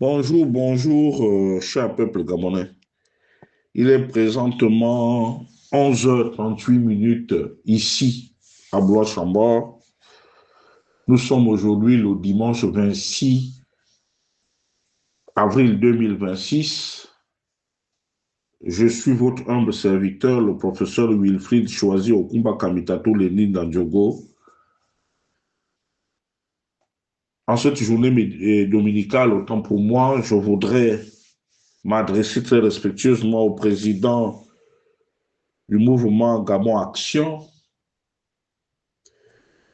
Bonjour, bonjour, cher peuple gabonais. Il est présentement 11h38 ici à Blois-Chambord. Nous sommes aujourd'hui le dimanche 26 avril 2026. Je suis votre humble serviteur, le professeur Wilfried Choisi Okumba Kamitatou Lénine Dandjogo. En cette journée dominicale, autant pour moi, je voudrais m'adresser très respectueusement au président du mouvement Gabon Action.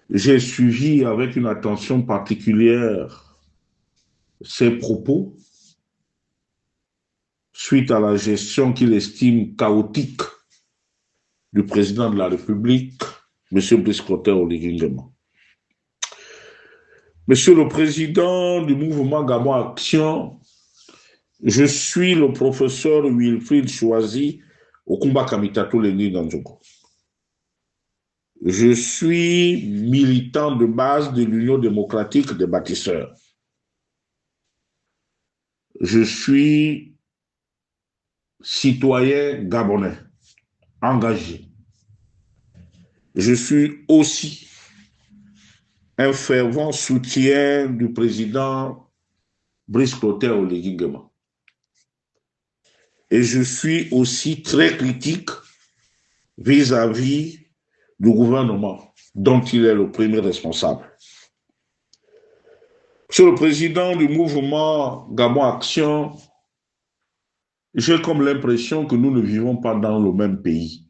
J'ai suivi avec une attention particulière ses propos suite à la gestion qu'il estime chaotique du président de la République, M. Brice Clotaire Oligui Nguema. Monsieur le président du mouvement Gabon Action, je suis le professeur Wilfried Choisi Okumba Kamitatou Lénine Dandjogo. Je suis militant de base de l'Union démocratique des bâtisseurs. Je suis citoyen gabonais engagé. Je suis aussi un fervent soutien du président Brice Clotaire Oligui Nguema. Et je suis aussi très critique vis-à-vis du gouvernement dont il est le premier responsable. Monsieur le président du mouvement Gabon Action, j'ai comme l'impression que nous ne vivons pas dans le même pays.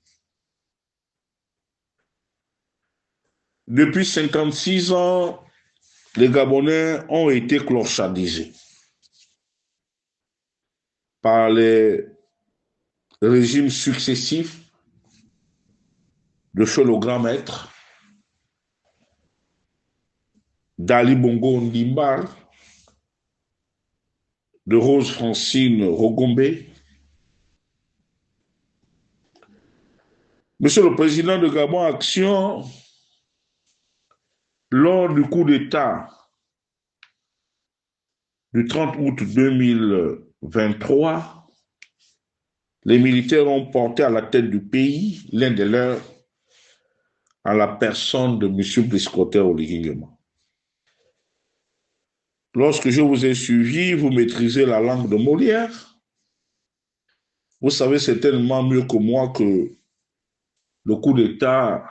Depuis 56 ans, les Gabonais ont été clochardisés par les régimes successifs de feu le grand maître, d'Ali Bongo Ndimba, de Rose Francine Rogombe. Monsieur le président de Gabon Action, lors du coup d'État du 30 août 2023, les militaires ont porté à la tête du pays l'un des leurs à la personne de M. Brice Clotaire Oligui Nguema. Lorsque je vous ai suivi, vous maîtrisez la langue de Molière. Vous savez certainement mieux que moi que le coup d'État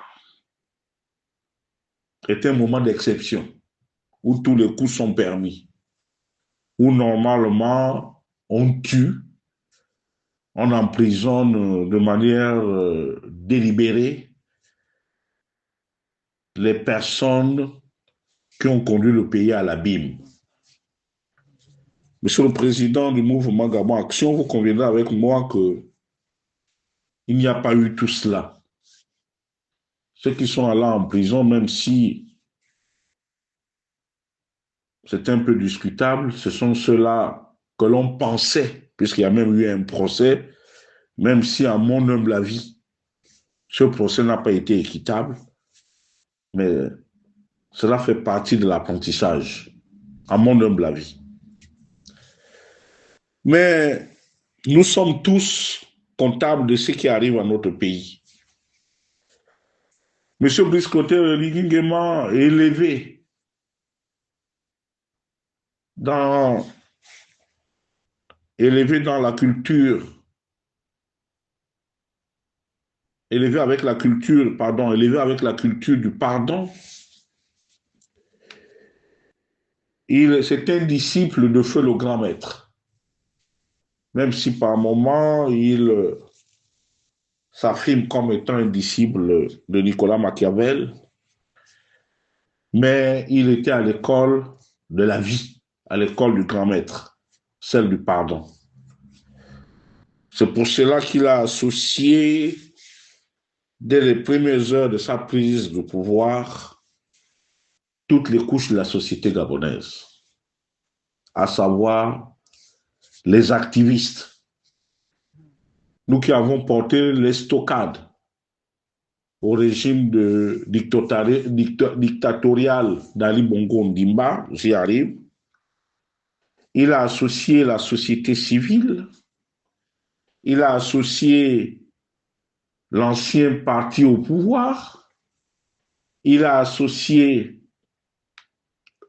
est un moment d'exception où tous les coups sont permis, où normalement on tue, on emprisonne de manière délibérée les personnes qui ont conduit le pays à l'abîme. Monsieur le président du mouvement Gabon Action, vous conviendrez avec moi qu'il n'y a pas eu tout cela. Ceux qui sont allés en prison, même si c'est un peu discutable, ce sont ceux-là que l'on pensait, puisqu'il y a même eu un procès, même si à mon humble avis, ce procès n'a pas été équitable, mais cela fait partie de l'apprentissage, à mon humble avis. Mais nous sommes tous comptables de ce qui arrive à notre pays. Monsieur Brice Clotaire Oligui Nguema est dans, élevé dans la culture, élevé avec la culture du pardon. C'est un disciple de feu le grand maître. Même si par moments, il s'affirme comme étant un disciple de Nicolas Machiavel, mais il était à l'école de la vie, à l'école du grand maître, celle du pardon. C'est pour cela qu'il a associé, dès les premières heures de sa prise de pouvoir, toutes les couches de la société gabonaise, à savoir les activistes, nous qui avons porté l'estocade au régime dictatorial d'Ali Bongo Ndimba, j'y arrive, il a associé la société civile, il a associé l'ancien parti au pouvoir, il a associé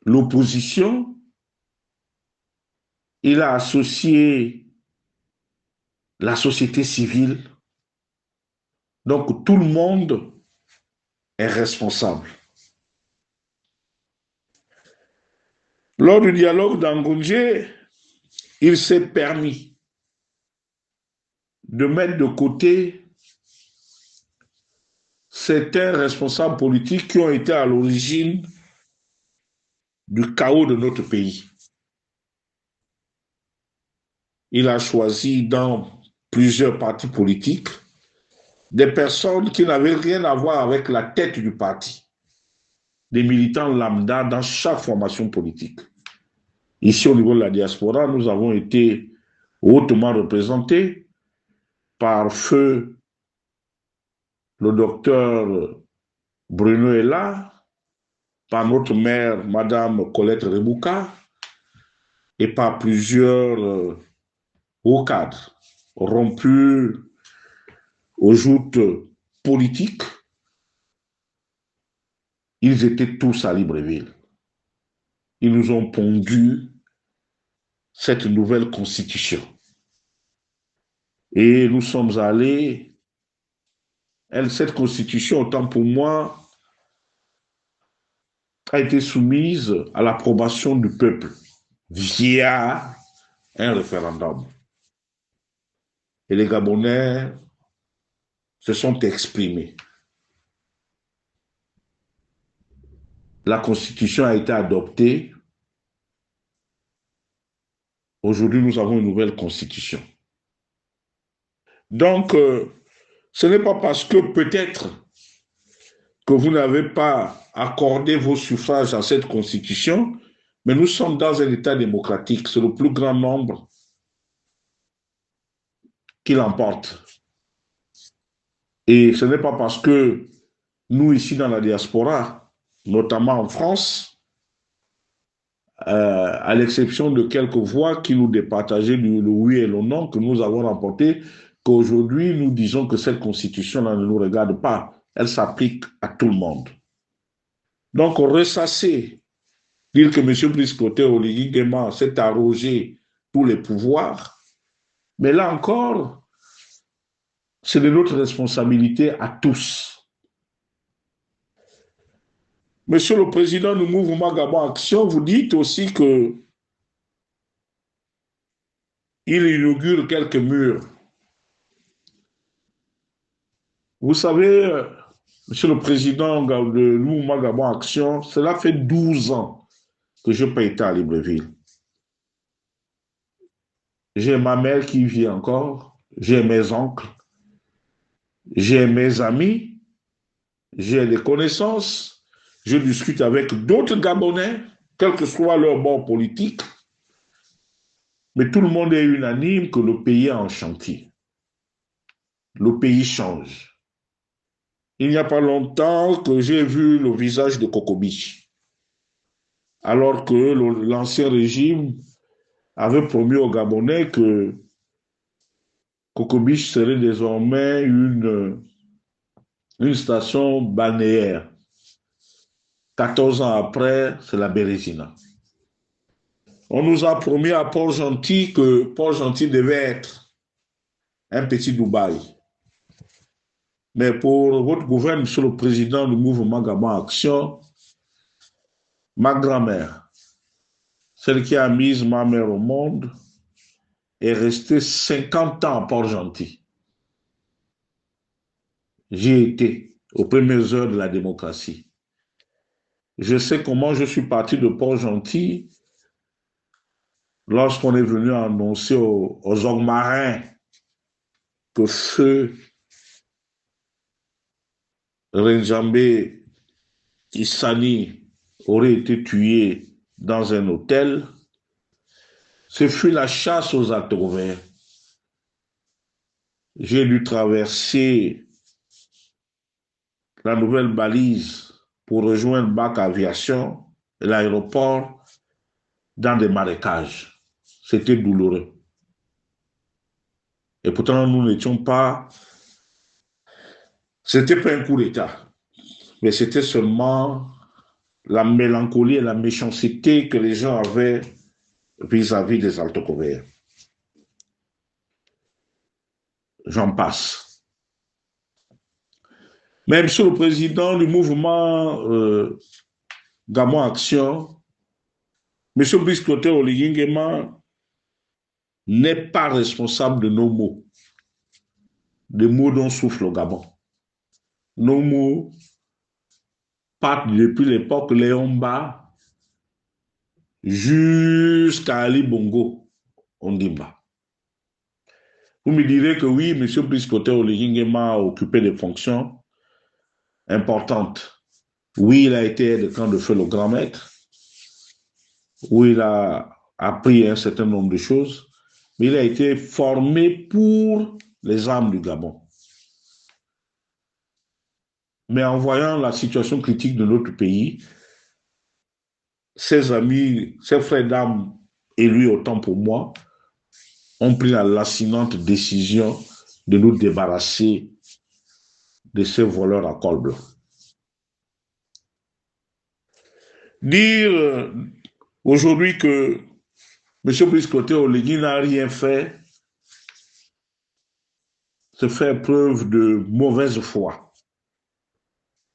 l'opposition, il a associé la société civile. Donc tout le monde est responsable. Lors du dialogue d'Angoundjé, il s'est permis de mettre de côté certains responsables politiques qui ont été à l'origine du chaos de notre pays. Il a choisi dans plusieurs partis politiques des personnes qui n'avaient rien à voir avec la tête du parti, des militants lambda dans chaque formation politique. Ici, au niveau de la diaspora, nous avons été hautement représentés par feu le docteur Bruno Ella, par notre mère, Madame Colette Remouka, et par plusieurs hauts cadres rompus aux joutes politiques. Ils étaient tous à Libreville. Ils nous ont pondu cette nouvelle constitution. Et nous sommes allés, cette constitution, autant pour moi, a été soumise à l'approbation du peuple via un référendum. Et les Gabonais se sont exprimés. La constitution a été adoptée. Aujourd'hui, nous avons une nouvelle constitution. Donc, ce n'est pas parce que peut-être que vous n'avez pas accordé vos suffrages à cette constitution, mais nous sommes dans un État démocratique. C'est le plus grand nombre qui l'emporte. Et ce n'est pas parce que nous, ici dans la diaspora, notamment en France, à l'exception de quelques voix qui nous départageaient le oui et le non que nous avons remporté, qu'aujourd'hui nous disons que cette constitution-là ne nous regarde pas. Elle s'applique à tout le monde. Donc, ressasser, dire que M. Brice-Clotaire Oligui Nguema s'est arrogé tous les pouvoirs, mais là encore, c'est de notre responsabilité à tous. Monsieur le Président du mouvement Gabon Action, vous dites aussi que il inaugure quelques murs. Vous savez, Monsieur le Président du mouvement Gabon Action, cela fait 12 ans que je n'ai pas été à Libreville. J'ai ma mère qui vit encore, j'ai mes oncles, j'ai mes amis, j'ai des connaissances, je discute avec d'autres Gabonais, quel que soit leur bord politique, mais tout le monde est unanime que le pays est en chantier. Le pays change. Il n'y a pas longtemps que j'ai vu le visage de Kokobich, alors que l'ancien régime avait promis aux Gabonais que Kokobich serait désormais une station balnéaire. 14 ans après, c'est la Bérésina. On nous a promis à Port-Gentil que Port-Gentil devait être un petit Dubaï. Mais pour votre gouvernement, Monsieur le Président du mouvement Gabon Action, ma grand-mère, celle qui a mis ma mère au monde, est restée 50 ans à Port-Gentil. J'y été aux premières heures de la démocratie. Je sais comment je suis parti de Port-Gentil lorsqu'on est venu annoncer aux hommes marins que feu Renjambe Issani aurait été tué dans un hôtel. Ce fut la chasse aux attrouvés. J'ai dû traverser la nouvelle balise pour rejoindre BAC Aviation, l'aéroport, dans des marécages. c'était douloureux. Et pourtant, nous n'étions pas... C'était pas un coup d'État, mais c'était seulement la mélancolie et la méchanceté que les gens avaient vis-à-vis des Alto-Coréens. J'en passe. Mais Monsieur le Président du mouvement Gabon Action, Monsieur Brice Clotaire Oligui Nguema n'est pas responsable de nos maux, des maux dont souffle le Gabon. Nos maux partent depuis l'époque Léomba jusqu'à Ali Bongo Ondimba. Vous me direz que oui, M. Brice Clotaire Oligui Nguema a occupé des fonctions importantes. Oui, il a été aide-de-camp de feu le grand maître. Oui, il a appris un certain nombre de choses. Mais il a été formé pour les armes du Gabon. Mais en voyant la situation critique de notre pays, ses amis, ses frères d'armes, et lui autant pour moi, ont pris la lacinante décision de nous débarrasser de ces voleurs à col blanc. Dire aujourd'hui que M. Brice Clotaire Oligui n'a rien fait, c'est faire preuve de mauvaise foi.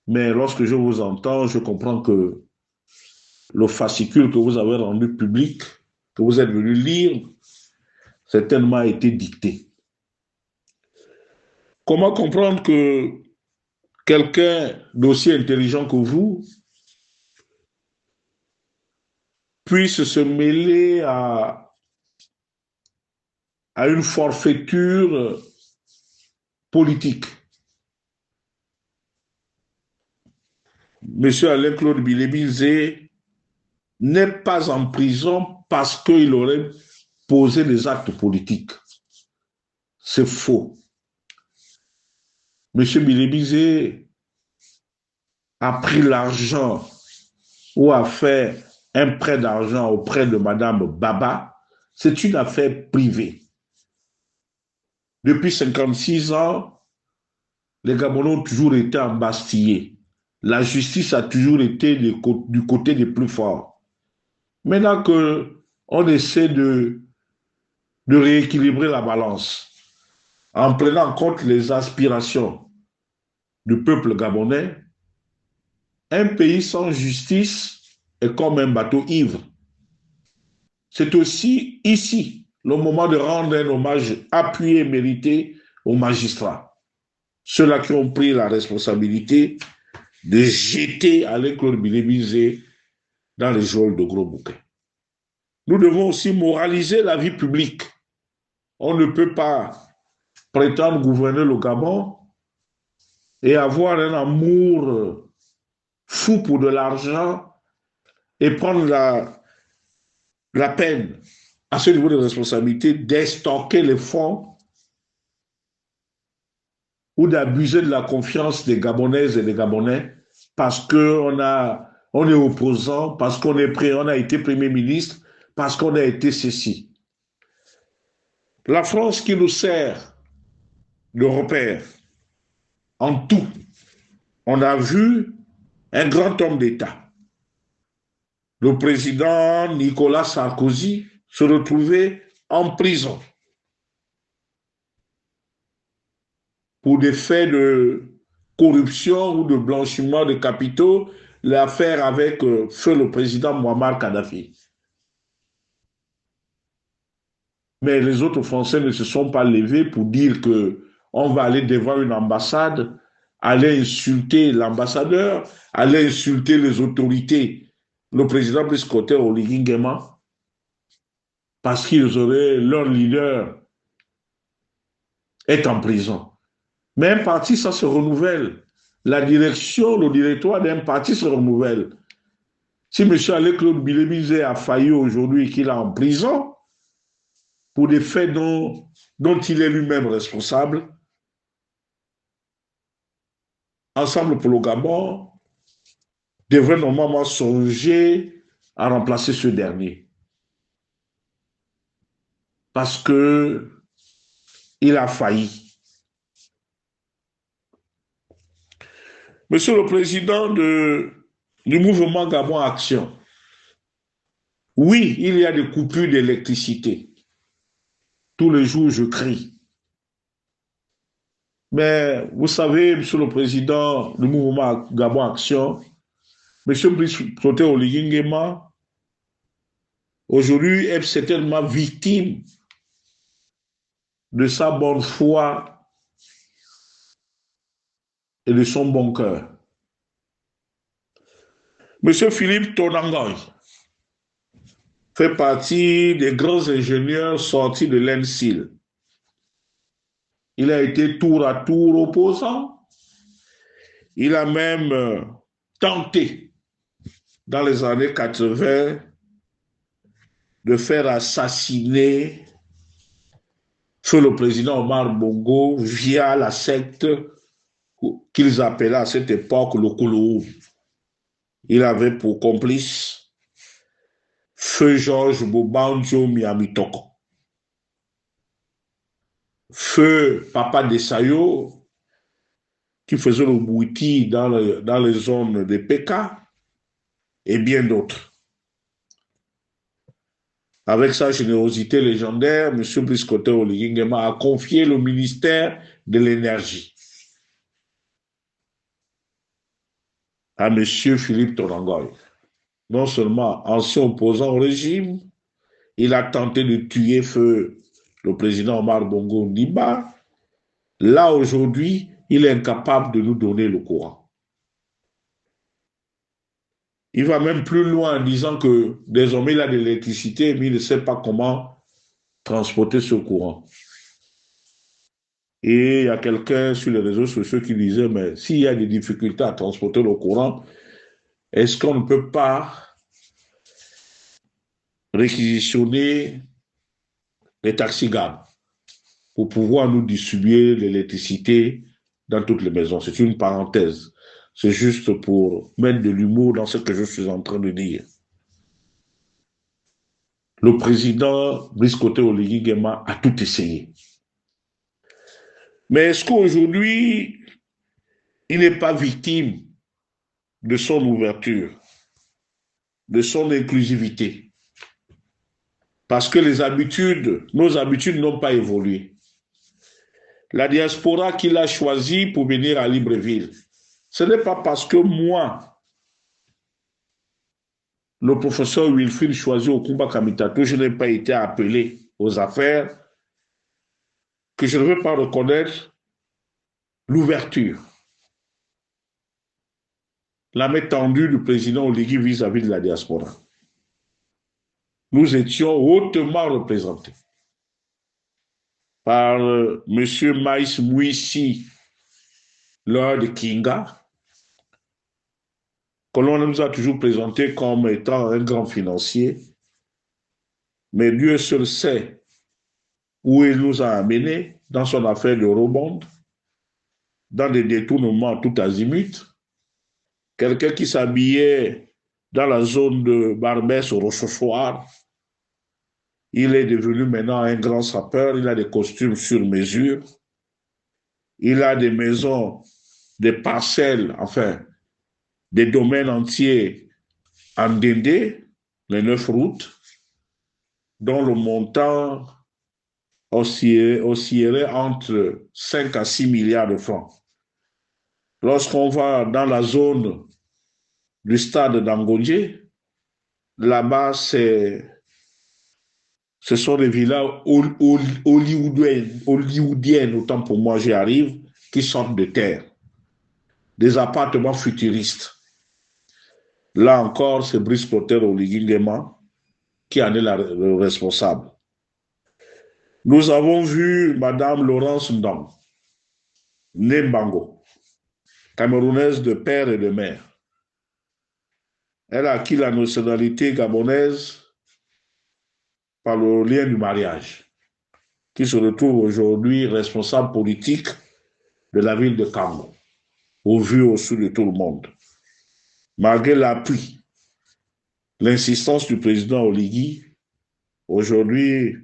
Mais lorsque je vous entends, je comprends que le fascicule que vous avez rendu public, que vous êtes venu lire, certainement a été dicté. Comment comprendre que quelqu'un d'aussi intelligent que vous puisse se mêler à une forfaiture politique? Monsieur Alain-Claude Bilébizé n'est pas en prison parce qu'il aurait posé des actes politiques. C'est faux. Monsieur Bilébizé a pris l'argent ou a fait un prêt d'argent auprès de Madame Baba. C'est une affaire privée. Depuis 56 ans, les Gabonais ont toujours été embastillés. La justice a toujours été du côté des plus forts. Maintenant qu'on essaie de rééquilibrer la balance en prenant en compte les aspirations du peuple gabonais, un pays sans justice est comme un bateau ivre. C'est aussi ici le moment de rendre un hommage appuyé et mérité aux magistrats, ceux-là qui ont pris la responsabilité de jeter Alain-Claude Bilébizé dans les geôles de Gros Bouquet. Nous devons aussi moraliser la vie publique. On ne peut pas prétendre gouverner le Gabon et avoir un amour fou pour de l'argent et prendre la peine à ce niveau de responsabilité d'estocker les fonds ou d'abuser de la confiance des Gabonaises et des Gabonais parce qu'on est opposant, parce qu'on on a été Premier ministre, parce qu'on a été ceci. La France qui nous sert de repère en tout. On a vu un grand homme d'État, le président Nicolas Sarkozy, se retrouver en prison pour des faits de corruption ou de blanchiment de capitaux, l'affaire avec feu le président Muammar Kadhafi. Mais les autres Français ne se sont pas levés pour dire qu'on va aller devant une ambassade, aller insulter l'ambassadeur, aller insulter les autorités, le président Brice Clotaire Oligui Nguema, parce qu'ils auraient, leur leader est en prison. Mais un parti, ça se renouvelle. La direction, le directoire d'un parti se renouvelle. Si M. Alain-Claude Bilébizé a failli aujourd'hui et qu'il est en prison, pour des faits dont il est lui-même responsable, Ensemble pour le Gabon devrait normalement songer à remplacer ce dernier. parce que il a failli. Monsieur le Président du mouvement Gabon Action, oui, il y a des coupures d'électricité. Tous les jours, je crie. Mais vous savez, Monsieur le Président du mouvement Gabon Action, Monsieur Brice Clotaire Oligui Nguema, aujourd'hui, est certainement victime de sa bonne foi et de son bon cœur. Monsieur Philippe Tonangoy fait partie des grands ingénieurs sortis de l'ENSIL. Il a été tour à tour opposant. Il a même tenté, dans les années 80, de faire assassiner feu le président Omar Bongo via la secte qu'ils appelaient à cette époque le Kouloum. Il avait pour complice feu Georges Bobanjo Miamitoko, feu Papa Desayo, qui faisait le bouti dans les zones de PK, et bien d'autres. Avec sa générosité légendaire, M. Brice Clotaire Oligui Nguema a confié le ministère de l'énergie à M. Philippe Tonangoy. Non seulement ancien opposant au régime, il a tenté de tuer feu le président Omar Bongo Ondimba. Là, aujourd'hui, il est incapable de nous donner le courant. Il va même plus loin en disant que désormais il a de l'électricité, mais il ne sait pas comment transporter ce courant. Et il y a quelqu'un sur les réseaux sociaux qui disait, mais s'il y a des difficultés à transporter le courant, est-ce qu'on ne peut pas réquisitionner les taxis-gab pour pouvoir nous distribuer l'électricité dans toutes les maisons? C'est une parenthèse. C'est juste pour mettre de l'humour dans ce que je suis en train de dire. Le président Brice Clotaire Oligui Nguema a tout essayé. Mais est-ce qu'aujourd'hui, il n'est pas victime de son ouverture, de son inclusivité? Parce que nos habitudes n'ont pas évolué. La diaspora qu'il a choisie pour venir à Libreville, ce n'est pas parce que moi, le professeur Wilfrid choisi au Kumba Kamitato, je n'ai pas été appelé aux affaires, que je ne veux pas reconnaître l'ouverture, la main tendue du président Oligui vis-à-vis de la diaspora. Nous étions hautement représentés par M. Maïs Mouissi, Lord Kinga, que l'on nous a toujours présenté comme étant un grand financier, mais Dieu seul sait où il nous a amenés dans son affaire de rebond, dans des détournements tout azimut. Quelqu'un qui s'habillait dans la zone de Barbès au Rochechouart, il est devenu maintenant un grand sapeur, il a des costumes sur mesure, il a des maisons, des parcelles, enfin, des domaines entiers en Dendé, les 9 routes, dont le montant oscillerait entre 5 à 6 milliards de francs. Lorsqu'on va dans la zone du stade d'Angonje, là-bas, ce sont des villas hollywoodiennes, autant pour moi j'y arrive, qui sortent de terre. Des appartements futuristes. Là encore, c'est Brice Clotaire Oligui Nguema qui en est le responsable. Nous avons vu Madame Laurence Ndong, Nembango, camerounaise de père et de mère. Elle a acquis la nationalité gabonaise par le lien du mariage, qui se retrouve aujourd'hui responsable politique de la ville de Kango, au vu au-dessus de tout le monde. Malgré l'appui, l'insistance du président Oligui, aujourd'hui,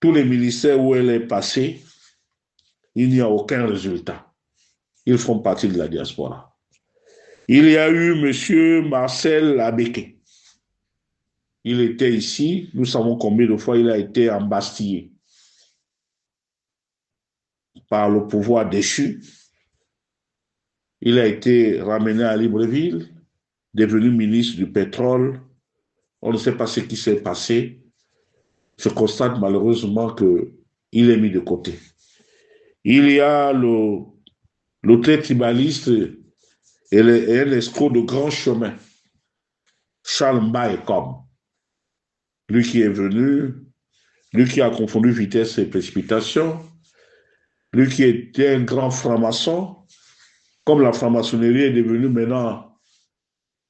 tous les ministères où elle est passée, il n'y a aucun résultat. Ils font partie de la diaspora. Il y a eu M. Marcel Abeke. Il était ici, nous savons combien de fois il a été embastillé par le pouvoir déchu. Il a été ramené à Libreville, devenu ministre du pétrole. On ne sait pas ce qui s'est passé. Je constate malheureusement qu'il est mis de côté. Il y a le très tribaliste et un escroc de grand chemin, Charles Mbaye comme. Lui qui est venu, lui qui a confondu vitesse et précipitation, lui qui était un grand franc-maçon, comme la franc-maçonnerie est devenue maintenant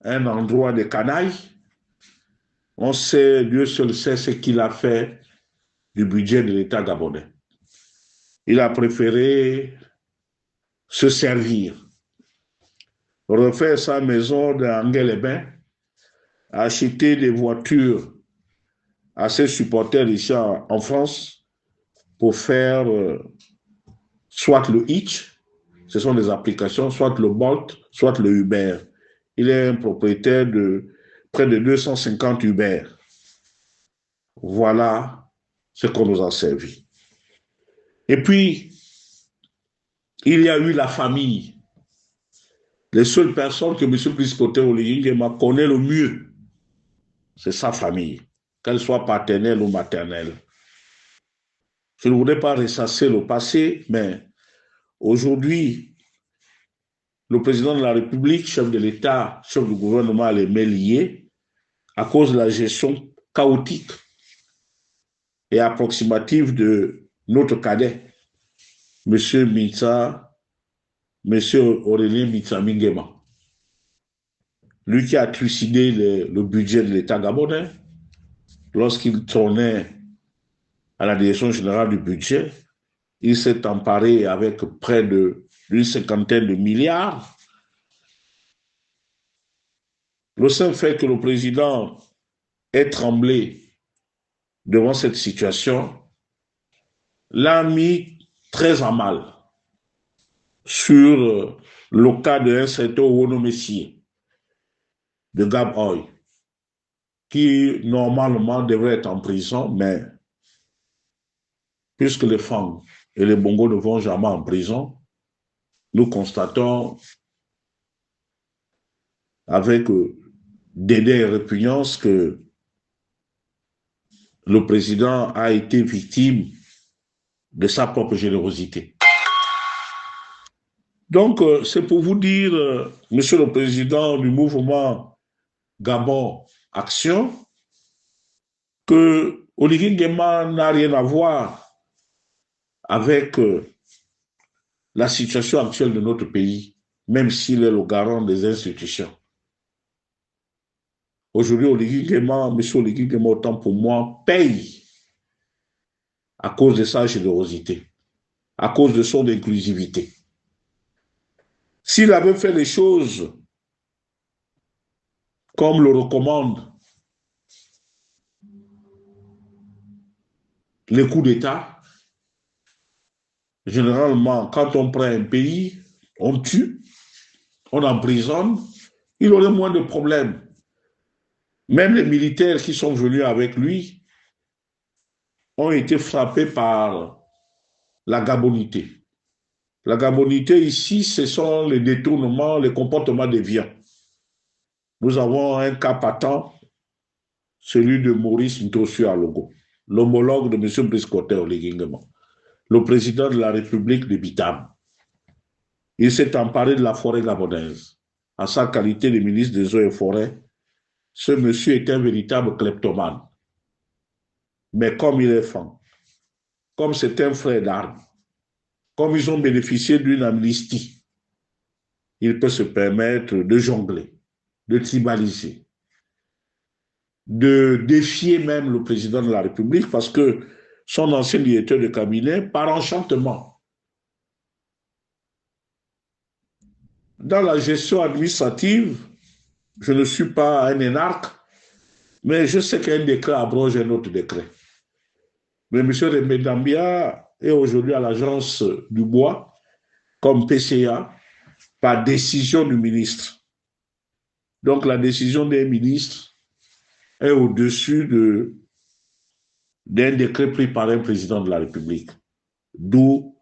un endroit de canailles, on sait, Dieu seul sait ce qu'il a fait du budget de l'État gabonais. Il a préféré se servir, refaire sa maison d'Anguel-les-Bains, acheter des voitures à ses supporters ici en France pour faire soit le Hitch, ce sont des applications, soit le Bolt, soit le Uber. Il est un propriétaire de près de 250 Uber. Voilà ce qu'on nous a servi. Et puis, il y a eu la famille. Les seules personnes que M. Briskoté Oligingema connaît le mieux, c'est sa famille, qu'elle soit paternelle ou maternelle. Je ne voudrais pas ressasser le passé, mais aujourd'hui, le président de la République, chef de l'État, chef du gouvernement, les met liés à cause de la gestion chaotique et approximative de notre cadet, M. Mitsa, M. Aurélien Mitsa-Mingema. Lui qui a trucidé le budget de l'État gabonais lorsqu'il tournait à la direction générale du budget, il s'est emparé avec près d'une cinquantaine de milliards. Le seul fait que le président ait tremblé devant cette situation l'a mis très à mal sur le cas d'un certain Wono Messier de Gab Oil, qui normalement devrait être en prison, mais puisque les Fang et les Bongo ne vont jamais en prison, nous constatons avec dédain et répugnance que le président a été victime de sa propre générosité. Donc, c'est pour vous dire, Monsieur le Président du mouvement Gabon Action, que Oligui Nguema n'a rien à voir avec la situation actuelle de notre pays, même s'il est le garant des institutions. Aujourd'hui, Oligui Nguema, M. Oligui Nguema, autant pour moi, paye à cause de sa générosité, à cause de son inclusivité. S'il avait fait les choses comme le recommandent les coups d'État, généralement, quand on prend un pays, on tue, on emprisonne, il aurait moins de problèmes. Même les militaires qui sont venus avec lui ont été frappés par la gabonité. La gabonité ici, ce sont les détournements, les comportements déviants. Nous avons un cas patent, celui de Maurice Ntossu Alogo, l'homologue de M. Briskoté Oligui Nguema, le président de la République de Bitam. Il s'est emparé de la forêt gabonaise. En sa qualité de ministre des Eaux et Forêts, ce monsieur est un véritable kleptomane. Mais comme il est franc, comme c'est un frère d'armes, comme ils ont bénéficié d'une amnistie, il peut se permettre de jongler, de tribaliser, de défier même le président de la République parce que son ancien directeur de cabinet, par enchantement, dans la gestion administrative, je ne suis pas un énarque, mais je sais qu'un décret abroge un autre décret. Mais M. Remedambia est aujourd'hui à l'agence du bois comme PCA par décision du ministre. Donc la décision des ministres est au-dessus d'un décret pris par un président de la République. D'où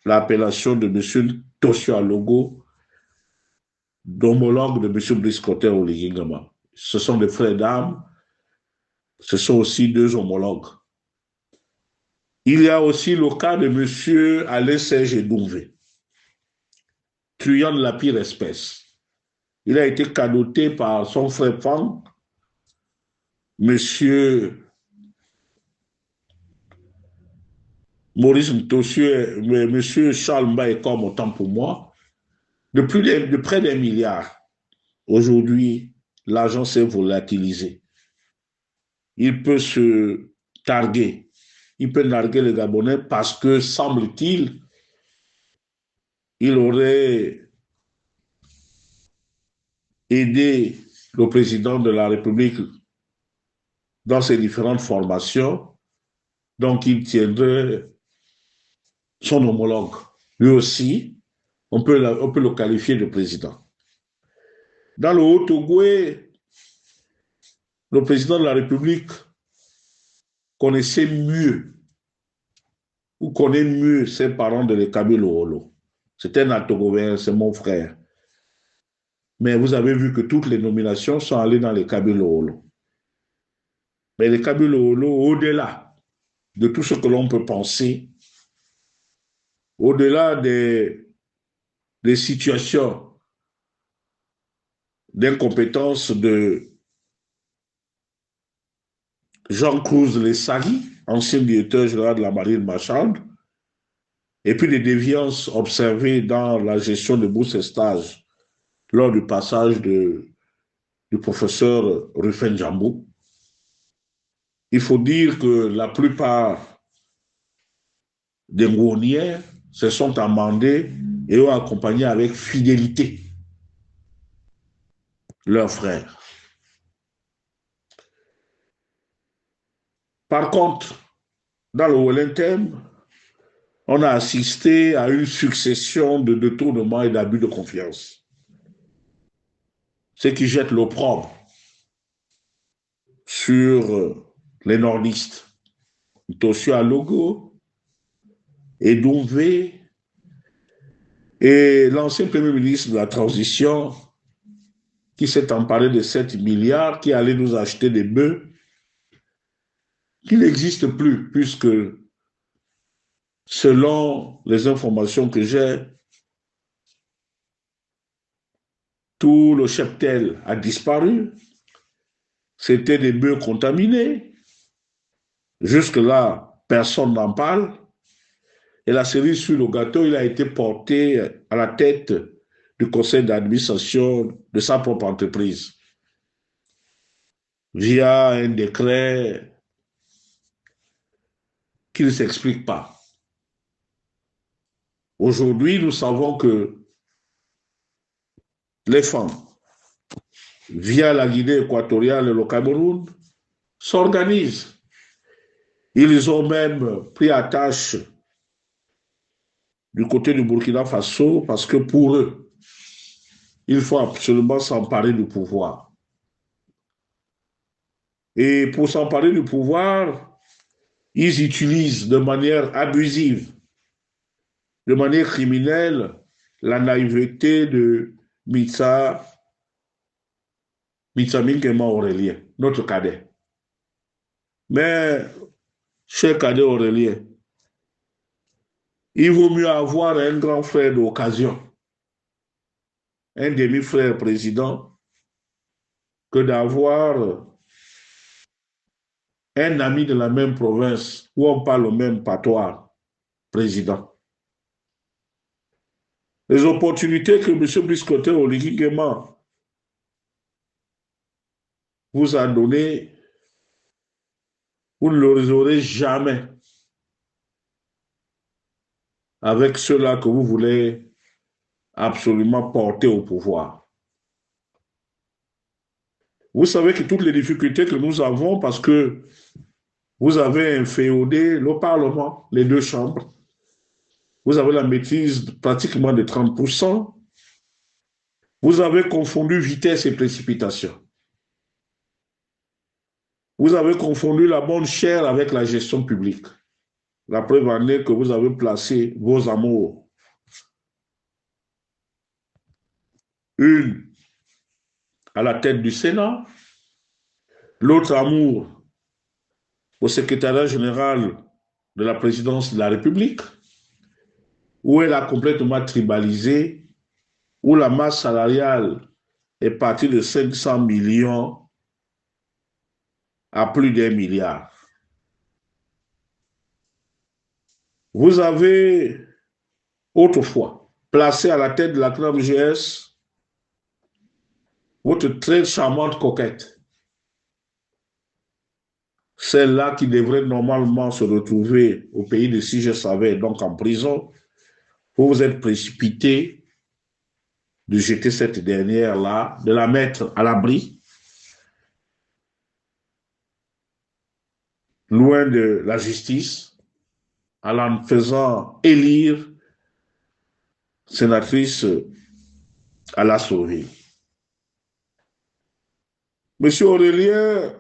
l'appellation de M. Tosio Alogo, d'homologue de M. Brice Cotter Oligingama. Ce sont des frères d'âme, ce sont aussi deux homologues. Il y a aussi le cas de M. Alain Serge Doumbé, truand de la pire espèce. Il a été cadoté par son frère Fang, M. Maurice Mtossieu, M. Charles Mbaye comme autant pour moi, de près d'un milliard. Aujourd'hui, l'argent s'est volatilisé. Il peut se targuer. Il peut narguer les Gabonais parce que, semble-t-il, il aurait aidé le président de la République dans ses différentes formations. Donc, il tiendrait son homologue. Lui aussi, on peut le qualifier de président. Dans le Haut-Ogooué, le président de la République connaissait mieux ou connaît mieux ses parents de l'Ekabilo Olo. C'est un Atogoven, c'est mon frère. Mais vous avez vu que toutes les nominations sont allées dans les Kabilo Olo. Mais les Kabilo Olo, au-delà de tout ce que l'on peut penser, au-delà des situations d'incompétence de Jean-Cruz Lessari, ancien directeur général de la marine marchande, et puis des déviances observées dans la gestion de bourses et stages lors du passage du professeur Rufen Djambou. Il faut dire que la plupart des Ngoniens se sont amendés et ont accompagné avec fidélité leurs frères. Par contre, dans le Wellington, on a assisté à une succession de détournements et d'abus de confiance. Ce qui jette l'opprobre sur les nordistes. Tosio Alogo, Edoumbé et l'ancien premier ministre de la transition qui s'est emparé de 7 milliards, qui allait nous acheter des bœufs, qui n'existe plus, puisque selon les informations que j'ai, tout le cheptel a disparu. C'était des bœufs contaminés. Jusque-là, personne n'en parle. Et la cerise sur le gâteau, il a été porté à la tête du conseil d'administration de sa propre entreprise via un décret qui ne s'explique pas. Aujourd'hui, nous savons que les femmes, via la Guinée équatoriale et le Cameroun, s'organisent. Ils ont même pris attache du côté du Burkina Faso parce que pour eux, il faut absolument s'emparer du pouvoir. Et pour s'emparer du pouvoir, ils utilisent de manière abusive, de manière criminelle, la naïveté de Mitsa Minkema Aurélien, notre cadet. Mais, cher cadet Aurélien, il vaut mieux avoir un grand frère d'occasion, un demi-frère président, que d'avoir un ami de la même province où on parle le même patois, président. Les opportunités que M. Brice-Cotter Oligingema vous a données, vous ne les aurez jamais avec ceux-là que vous voulez absolument porter au pouvoir. Vous savez que toutes les difficultés que nous avons, parce que Vous avez inféodé le Parlement, les deux chambres. Vous avez la maîtrise pratiquement de 30%. Vous avez confondu vitesse et précipitation. Vous avez confondu la bonne chère avec la gestion publique. La preuve en est que vous avez placé vos amours. Une à la tête du Sénat, l'autre amour au secrétariat général de la présidence de la République, où elle a complètement tribalisé, où la masse salariale est partie de 500 millions à plus d'1 milliard. Vous avez autrefois placé à la tête de la CNAMGS votre très charmante coquette, celle-là qui devrait normalement se retrouver au pays de si je savais, donc en prison. Vous vous êtes précipité de jeter cette dernière-là, de la mettre à l'abri, loin de la justice, en la faisant élire sénatrice à la sauver. Monsieur Aurélien,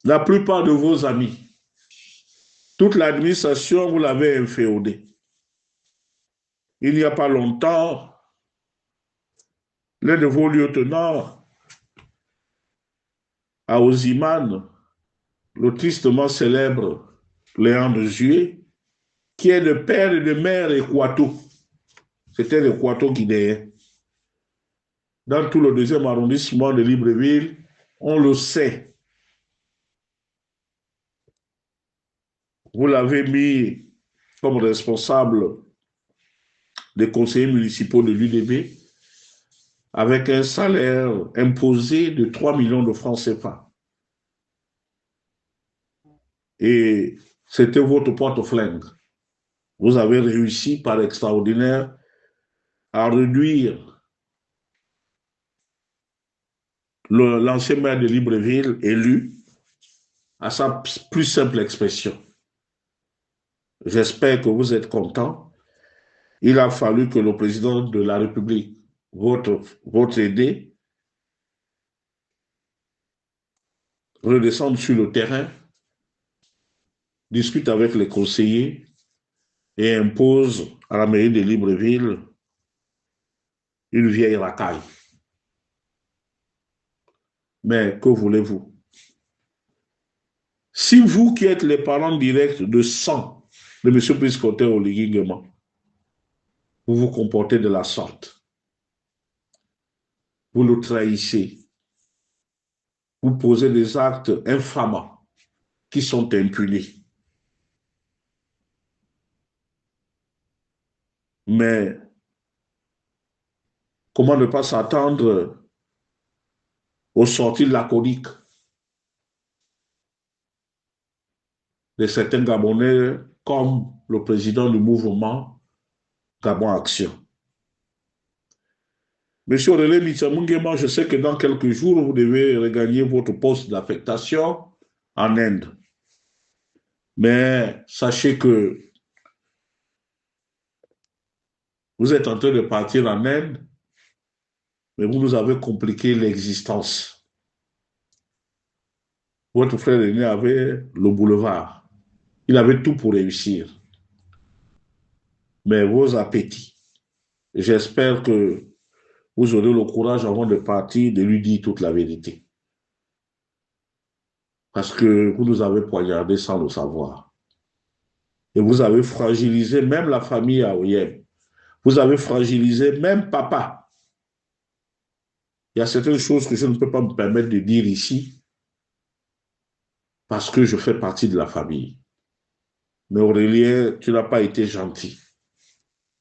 la plupart de vos amis, toute l'administration, vous l'avez inféodée. Il n'y a pas longtemps, l'un de vos lieutenants, à Oziman, le tristement célèbre Léon de Juillet, qui est le père et de mère Équato. C'était l'Équato guinéen. Dans tout le 2e arrondissement de Libreville, on le sait. Vous l'avez mis comme responsable des conseillers municipaux de l'UDB avec un salaire imposé de 3 millions de francs CFA. Et c'était votre porte-flingue. Vous avez réussi par extraordinaire à réduire l'ancien maire de Libreville élu à sa plus simple expression. J'espère que vous êtes content. Il a fallu que le président de la République, votre aidé, redescende sur le terrain, discute avec les conseillers et impose à la mairie de Libreville une vieille racaille. Mais que voulez-vous? Si vous qui êtes les parents directs de sang de M. Brice-Clotaire Oligui Nguema, vous vous comportez de la sorte, vous le trahissez, vous posez des actes infamants qui sont impunis. Mais comment ne pas s'attendre aux sorties laconiques de certains Gabonais comme le président du mouvement Gabon Action. Monsieur Aurélien Mitsamungema, je sais que dans quelques jours, vous devez regagner votre poste d'affectation en Inde. Mais sachez que vous êtes en train de partir en Inde, mais vous nous avez compliqué l'existence. Votre frère aîné avait le boulevard. Il avait tout pour réussir. Mais vos appétits, j'espère que vous aurez le courage avant de partir de lui dire toute la vérité. Parce que vous nous avez poignardé sans le savoir. Et vous avez fragilisé même la famille Aoyem. Vous avez fragilisé même papa. Il y a certaines choses que je ne peux pas me permettre de dire ici parce que je fais partie de la famille. Mais Aurélien, tu n'as pas été gentil.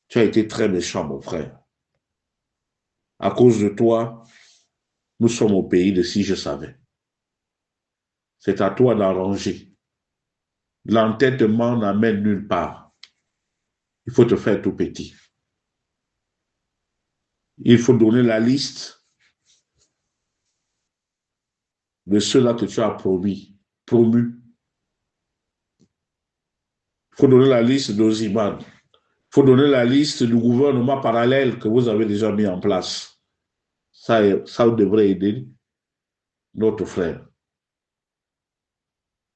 Tu as été très méchant, mon frère. À cause de toi, nous sommes au pays de si je savais. C'est à toi d'arranger. L'entêtement n'amène nulle part. Il faut te faire tout petit. Il faut donner la liste de ceux-là que tu as promu Il faut donner la liste d'Oziman. Il faut donner la liste du gouvernement parallèle que vous avez déjà mis en place. Ça devrait aider notre frère.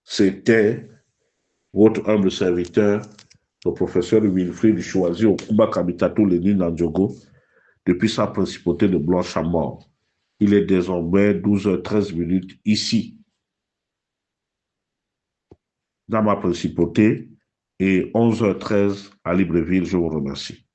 C'était votre humble serviteur, le professeur Wilfried Choisi au Kuba Kamitatou Lénine Nandjogo, depuis sa principauté de Blanche à mort. Il est désormais 12h13 ici, dans ma principauté, et 11h13 à Libreville. Je vous remercie.